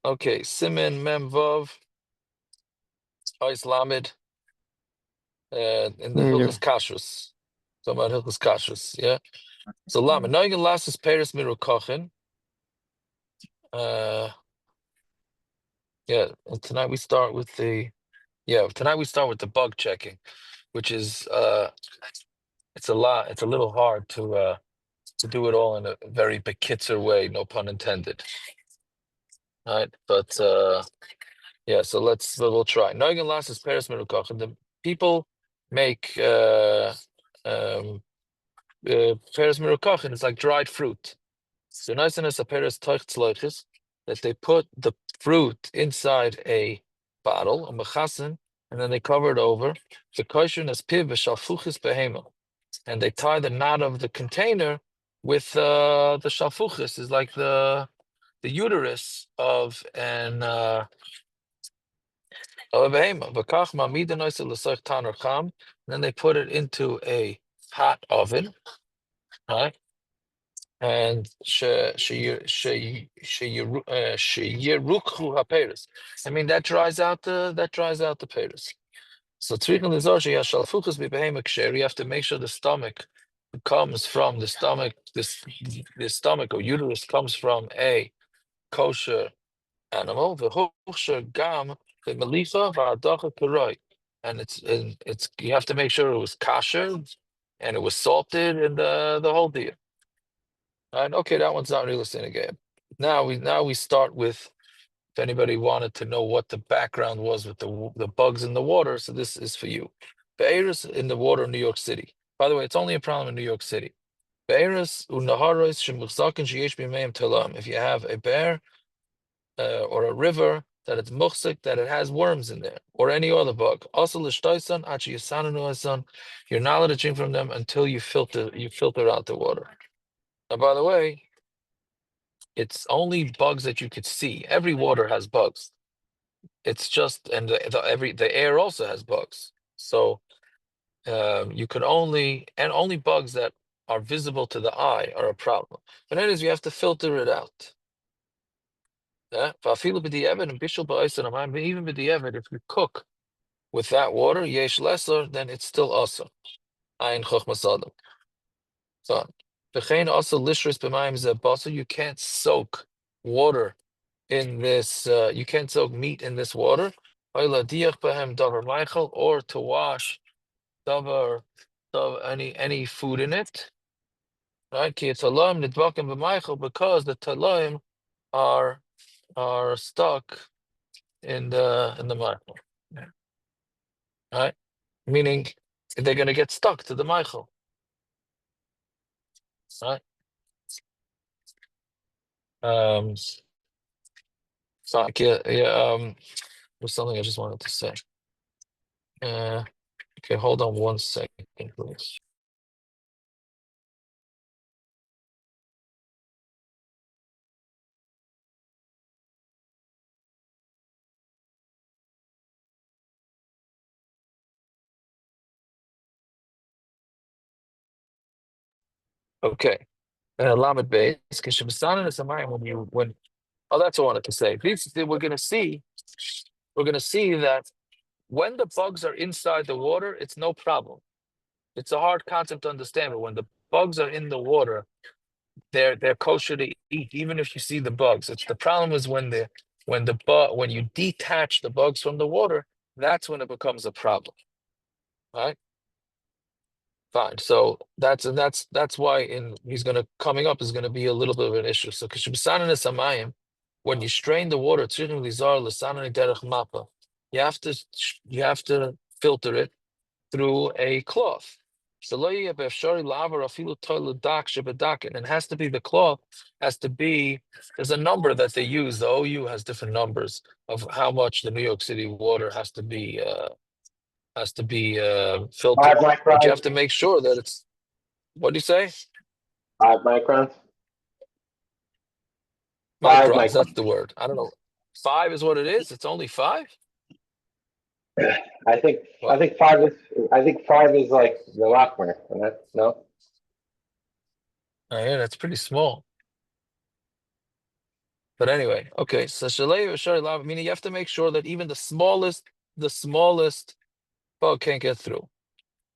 Okay, Simen Mem Vav Ois Lamed in the Yeah. Hilchos Kashrus. Talking about Hilchos Kashrus, yeah. So Lamed Noigen Lasses Peres Mirukachin. Yeah, and tonight we start with the bug checking, which is it's a lot. It's a little hard to do it all in a very Kitzur way, no pun intended. All right, but yeah, so we'll try. Noigen Lasses Peres Mirukachin. The people make Peres Mirukachin. It's like dried fruit. So nice and a Peres Teuchtzloiches, that they put the fruit inside a bottle, a mechasin, and then they cover it over. The kosher is piv v'shalfuchis behema, and they tie the knot of the container with the shalfuchis, is like the uterus of a behema. V'kach ma'amida noise l'soich taner cham. Then they put it into a hot oven, right? And sheyirukhu haperes. I mean that dries out the peres. So tzrichen lizor sheyashalfuchas b'behemek ksher. You have to make sure the stomach comes from the stomach. The stomach or uterus comes from a kosher animal. V'huchsher gam v'melicha v'adacha karoi. And it's you have to make sure it was kosher and it was salted and the whole deal. And okay, that one's not really listening again. Now we start with, if anybody wanted to know what the background was with the bugs in the water, so this is for you. Be'eris in the water in New York City. By the way, it's only a problem in New York City. Be'eris unaharos shemuchzakin sheyesh b'meim telam. If you have a bear or a river that it's muchzik, that it has worms in there, or any other bug. Also l'shtoisan achi yasananu, you're not allowed to drink from them until you filter out the water. Now, by the way, it's only bugs that you could see. Every water has bugs. It's just, and the air also has bugs. So you could only bugs that are visible to the eye are a problem. But anyways, you have to filter it out. Yeah, even with the if you cook with that water, yesh lesser, then it's still also. Ein chochmas adam. So, also lishris b'mayim zeh, you can't soak water in this, you can't soak meat in this water, or to wash any food in it, right? Because the talaim are stuck in the Michael, right? Meaning they're going to get stuck to the Michael, right? So there's something I just wanted to say. Okay, hold on 1 second, please. Okay. Lamed Beis, when oh, that's what I wanted to say. We're gonna see that when the bugs are inside the water, it's no problem. It's a hard concept to understand, but when the bugs are in the water, they're kosher to eat, even if you see the bugs. It's the problem is when you detach the bugs from the water, that's when it becomes a problem. Right? Fine. So that's why coming up is gonna be a little bit of an issue. So when you strain the water, you have to filter it through a cloth. So and it has to be the cloth has to be, there's a number that they use. The OU has different numbers of how much the New York City water has to be filtered. 5 But you microns. have to make sure that it's, what do you say? 5 microns. 5 Microns, that's microns. the word. I don't know. 5 is what it is? It's only 5? I think Wow. 5 is like the Lochner. No. Oh, yeah, that's pretty small. But anyway, okay. So meaning you have to make sure that even the smallest bug can't get through.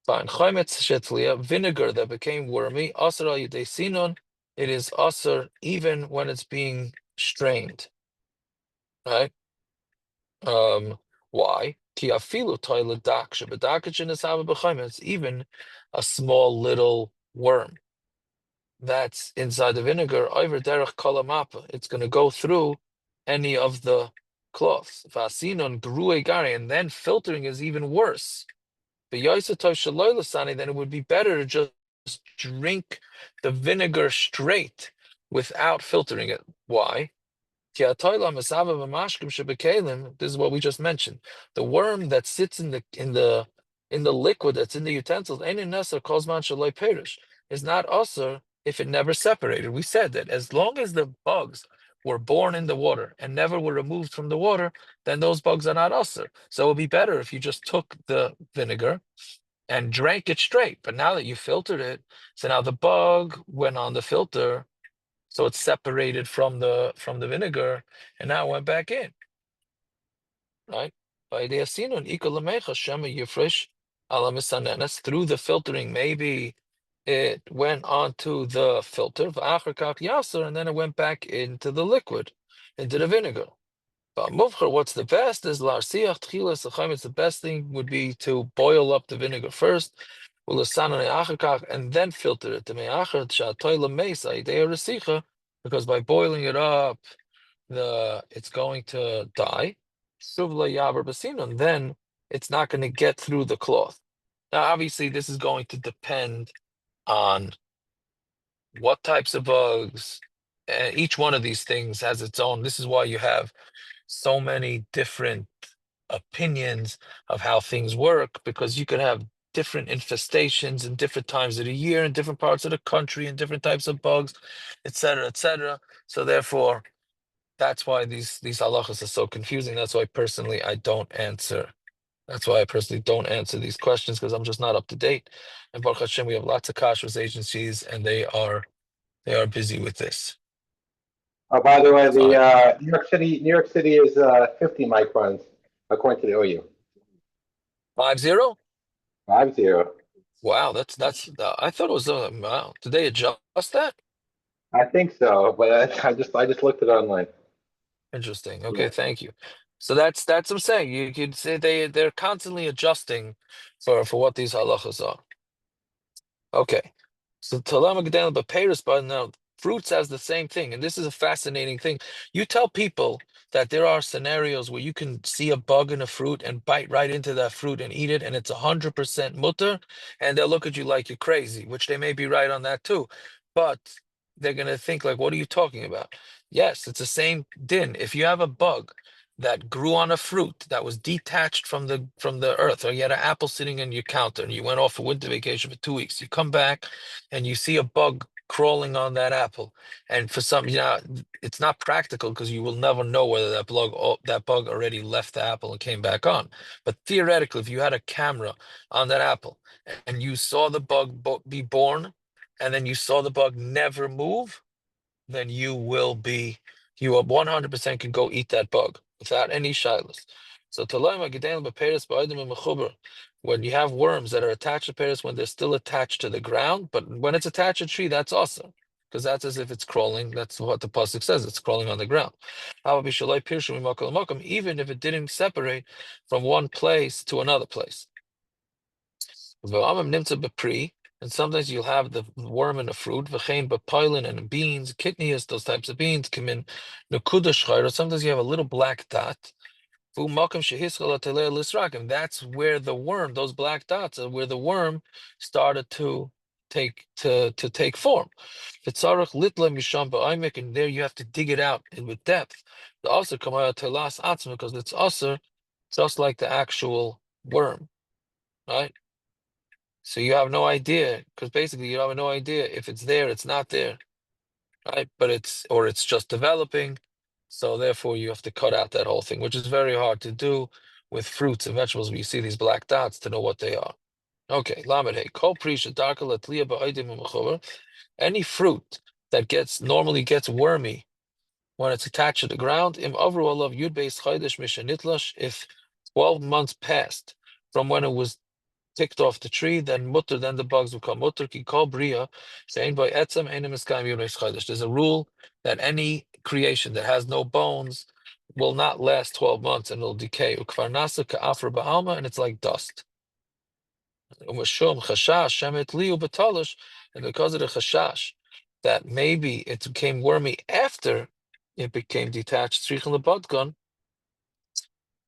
Fine. Vinegar that became wormy, asar al yedei sinon, it is asar even when it's being strained. Right? Why? It's even a small little worm that's inside the vinegar, over derech kalamapa. It's going to go through any of the cloths. Vasinon grue gari, and then filtering is even worse. But then it would be better to just drink the vinegar straight without filtering it. Why? This is what we just mentioned. The worm that sits in the liquid that's in the utensils, is not usher if it never separated. We said that as long as the bugs were born in the water and never were removed from the water, then those bugs are not usher. So it would be better if you just took the vinegar and drank it straight. But now that you filtered it, so now the bug went on the filter, so it's separated from the vinegar, and now it went back in, right? By the asinun ikolamecha shema yifresh ala misanenes, through the filtering, maybe it went onto the filter v'achar kach yaser, and then it went back into the liquid, into the vinegar. But muvchar, what's the best is larsiach tchilas l'chaim. It's the best thing would be to boil up the vinegar first, and then filter it. Because by boiling it up, it's going to die. And then it's not going to get through the cloth. Now, obviously, this is going to depend on what types of bugs. Each one of these things has its own. This is why you have so many different opinions of how things work, because you could have different infestations in different times of the year in different parts of the country and different types of bugs, etc., etc. So therefore, that's why these halachas are so confusing. That's why personally I don't answer. That's why I personally don't answer these questions, because I'm just not up to date. And Baruch Hashem, we have lots of kashrus agencies, and they are busy with this. Oh, by the way, Fine. the New York City is 50 microns according to the OU. 5-0? 50. Wow, that's I thought it was wow. Did they adjust that? I think so, but I just looked it online. Interesting. Yeah. Okay, thank you. So that's what I'm saying. You could say they're constantly adjusting for what these halachas are. Okay. So Talama Gedalim Papyrus, but now fruits has the same thing. And this is a fascinating thing. You tell people that there are scenarios where you can see a bug in a fruit and bite right into that fruit and eat it, and it's 100% mutter, and they'll look at you like you're crazy, which they may be right on that too. But they're gonna think like, what are you talking about? Yes, it's the same din. If you have a bug that grew on a fruit that was detached from the earth, or you had an apple sitting on your counter and you went off for winter vacation for 2 weeks, you come back and you see a bug crawling on that apple, and for some, it's not practical because you will never know whether that bug already left the apple and came back on. But theoretically, if you had a camera on that apple and you saw the bug be born, and then you saw the bug never move, then you 100% can go eat that bug without any shilas. So when you have worms that are attached to pears, when they're still attached to the ground, but when it's attached to a tree, that's awesome, because that's as if it's crawling. That's what the pasuk says. It's crawling on the ground. Even if it didn't separate from one place to another place. And sometimes you'll have the worm in the fruit, v'chein b'pilin and beans, kidneys, those types of beans come in or sometimes you have a little black dot. And that's where the worm, those black dots are where the worm started to take form. And there you have to dig it out with depth. The also come out because it's also just like the actual worm, right? So you have no idea, because basically you have no idea if it's there, it's not there, right? But it's just developing. So therefore you have to cut out that whole thing, which is very hard to do with fruits and vegetables where you see these black dots to know what they are. Okay, lamed hey, kol prisha darka latliya ba'odim u'mechover. Any fruit that normally gets wormy when it's attached to the ground. Im avru alav yud beis chaydesh mishanitlash. If 12 months passed from when it was ticked off the tree, then mutter, then the bugs will come. Mutter ki kol bria, saying by etzem enim eskayim yud beis chaydesh. There's a rule that any creation that has no bones will not last 12 months and it'll decay. Ukvar nasa ka'afra ba'alma, and it's like dust. Umashum chashash shemet liu batalish, and because of the chashash that maybe it became wormy after it became detached, tzrichen lebadgan,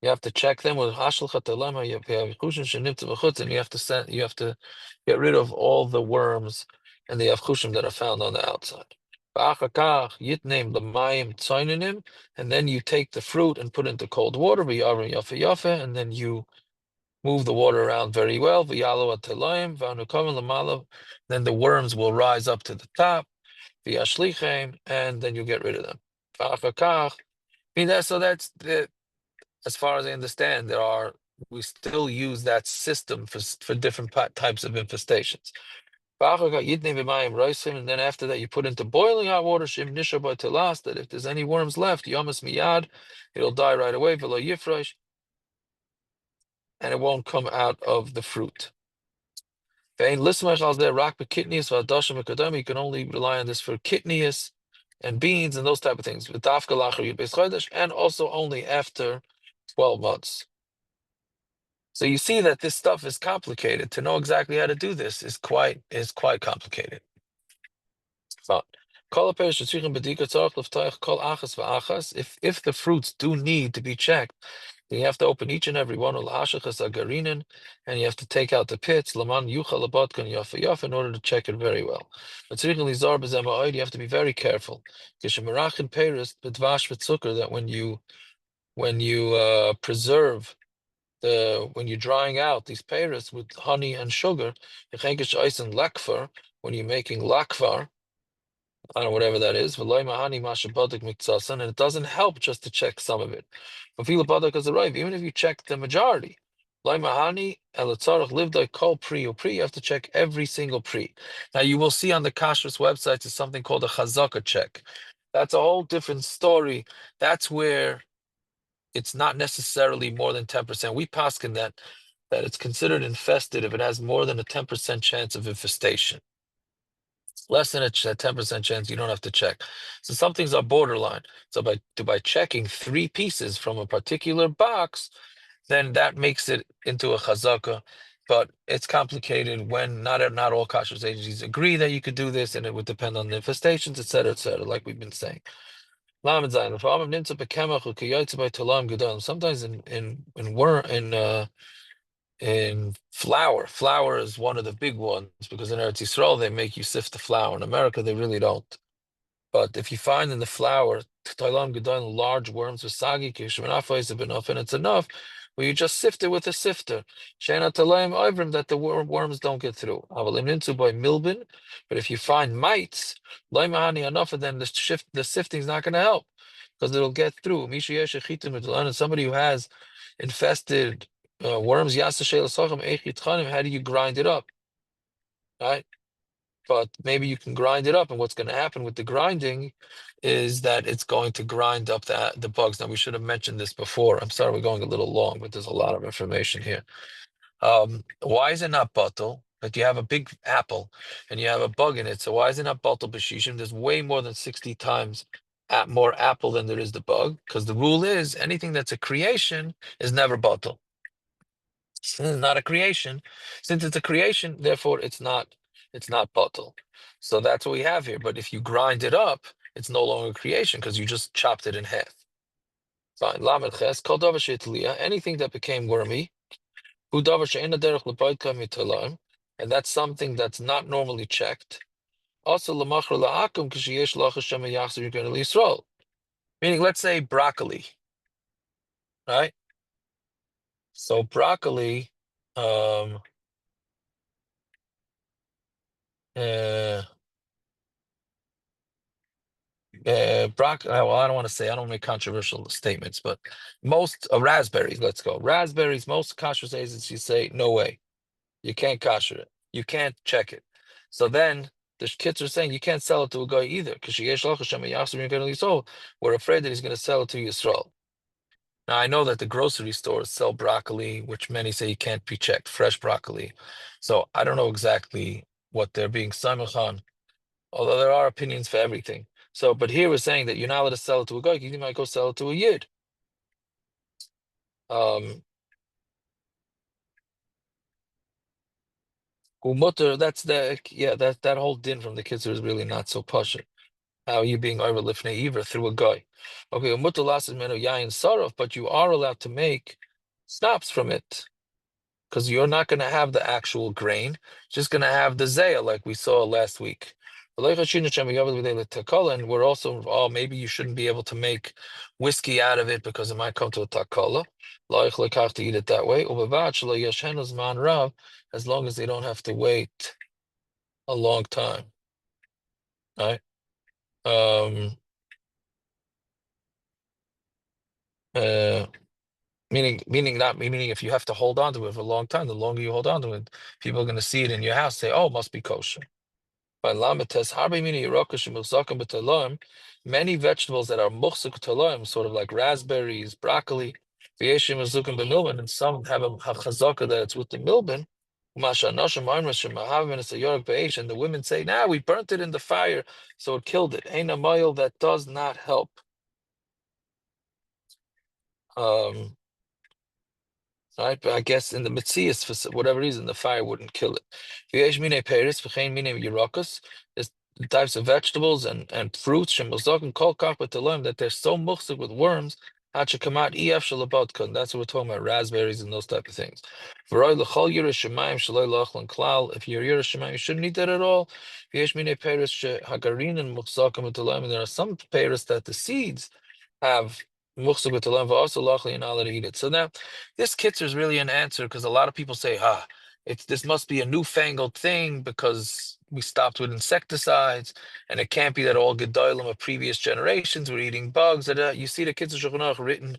you have to check them with hashal chatalema. You have chushim shenimtza v'chutz, and you have to get rid of all the worms and the avchushim that are found on the outside. V'achakach yitneim l'mayim tzoininim, and then you take the fruit and put it into cold water. V'yavrim yafe yafe, and then you move the water around very well. V'yalo atelaim v'anukamen l'malav, then the worms will rise up to the top. V'yashlichem, and then you get rid of them. V'achakach. So that's the, as far as I understand, we still use that system for different types of infestations. And then after that, you put into boiling hot water, that if there's any worms left, yamas miyad, it'll die right away, v'lo yifresh, and it won't come out of the fruit. You can only rely on this for kidneys and beans and those type of things. And also only after 12 months. So you see that this stuff is complicated. To know exactly how to do this is quite complicated. So, if the fruits do need to be checked, then you have to open each and every one, and you have to take out the pits in order to check it very well. But you have to be very careful. That when you preserve when you're drying out these peiros with honey and sugar, when you're making lakvar, I don't know, whatever that is, and it doesn't help just to check some of it. Even if you check the majority, you have to check every single pri. Now you will see on the kashrus website there's something called a chazaka check. That's a whole different story. That's where it's not necessarily more than 10%. We paskin that it's considered infested if it has more than a 10% chance of infestation. Less than a 10% chance, you don't have to check. So some things are borderline. So by checking 3 pieces from a particular box, then that makes it into a chazaka. But it's complicated when not all kashrus agencies agree that you could do this, and it would depend on the infestations, etc., like we've been saying. Sometimes in flour is one of the big ones, because in Eretz Yisrael they make you sift the flour. In America they really don't. But if you find in the flour large worms with sagi, and it's enough, well, you just sift it with a sifter. That the worms don't get through. By milbin, but if you find mites, enough of them, the sifting is not going to help, because it'll get through. Somebody who has infested worms, how do you grind it up? Right? But maybe you can grind it up, and what's going to happen with the grinding is that it's going to grind up the bugs. Now, we should have mentioned this before. I'm sorry, we're going a little long, but there's a lot of information here. Why is it not bottle? Like, you have a big apple and you have a bug in it. So why is it not bottle b'shishim? There's way more than 60 times more apple than there is the bug, because the rule is anything that's a creation is never bottle. It's not a creation. Since it's a creation, therefore it's not bottle. So that's what we have here. But if you grind it up, it's no longer creation, because you just chopped it in half. Fine. Lamed ches, kol davar she'itliya, anything that became wormy, hu davar she'ena derech l'baytka mitalayim, and that's something that's not normally checked. Also, l'machar la'akum k'sheyesh lach Hashem yachzir yigron l'Yisrael. Meaning, let's say broccoli, right? So broccoli, well, I don't want to say, I don't make controversial statements, but most raspberries, let's go. Raspberries, most kashrus agencies say, no way. You can't kasher it. You can't check it. So then the Kitzur is saying you can't sell it to a guy either, because we're afraid that he's going to sell it to Yisrael. Now, I know that the grocery stores sell broccoli, which many say you can't be checked, fresh broccoli. So I don't know exactly what they're being samech on, although there are opinions for everything. So, but here we're saying that you're not allowed to sell it to a guy, you might go sell it to a yid. Umutter, that's that whole din from the Kitzur is really not so pashut. How are you being over lifnei ivra through a guy? Okay, umutter lasses menu yain sarov, but you are allowed to make schnapps from it, because you're not going to have the actual grain, just going to have the zaya like we saw last week. And we're also, maybe you shouldn't be able to make whiskey out of it because it might come to a takala. To eat it that way. As long as they don't have to wait a long time. Right? Meaning if you have to hold on to it for a long time, the longer you hold on to it, people are going to see it in your house, say, oh, it must be kosher. Many vegetables that are muchsuk taloim, sort of like raspberries, broccoli, and some have a chazaka that it's with the milbin. And the women say, nah, we burnt it in the fire, so it killed it. Ain't a mile that does not help. Right, but I guess in the Metzias, for whatever reason, the fire wouldn't kill it. There's types of vegetables and fruits that they're so muchsik with worms, and that's what we're talking about, raspberries and those type of things. If you're Yerushalayim, you shouldn't eat that at all. And there are some peiros that the seeds have muchsuk with the lamb, also lachli, you're not allowed to eat it. So now this kitzur is really an answer, because a lot of people say, this must be a newfangled thing because we stopped with insecticides, and it can't be that all gedolim of previous generations were eating bugs. You see the Kitzur Shulchan Aruch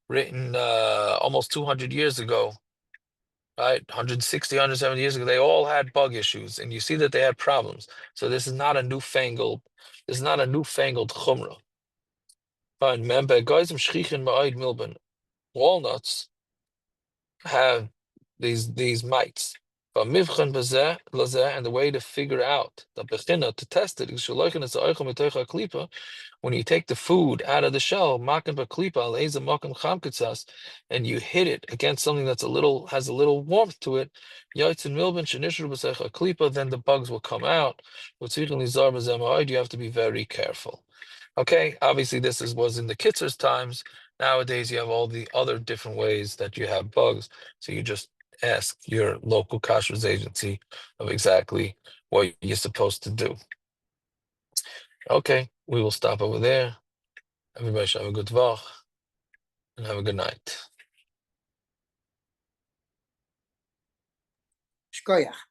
written almost 200 years ago, right? 160, 170 years ago, they all had bug issues, and you see that they had problems. So this is not a newfangled chumrah. Fine, walnuts have these mites. But mivchan lazeh, and the way to figure out the bechina, to test it, is when you take the food out of the shell, and you hit it against something has a little warmth to it, then the bugs will come out. You have to be very careful. Okay, obviously this was in the Kitzur's times. Nowadays you have all the other different ways that you have bugs. So you just ask your local kashrus agency of exactly what you're supposed to do. Okay, we will stop over there. Everybody should have a good vach and have a good night. Shkoyach.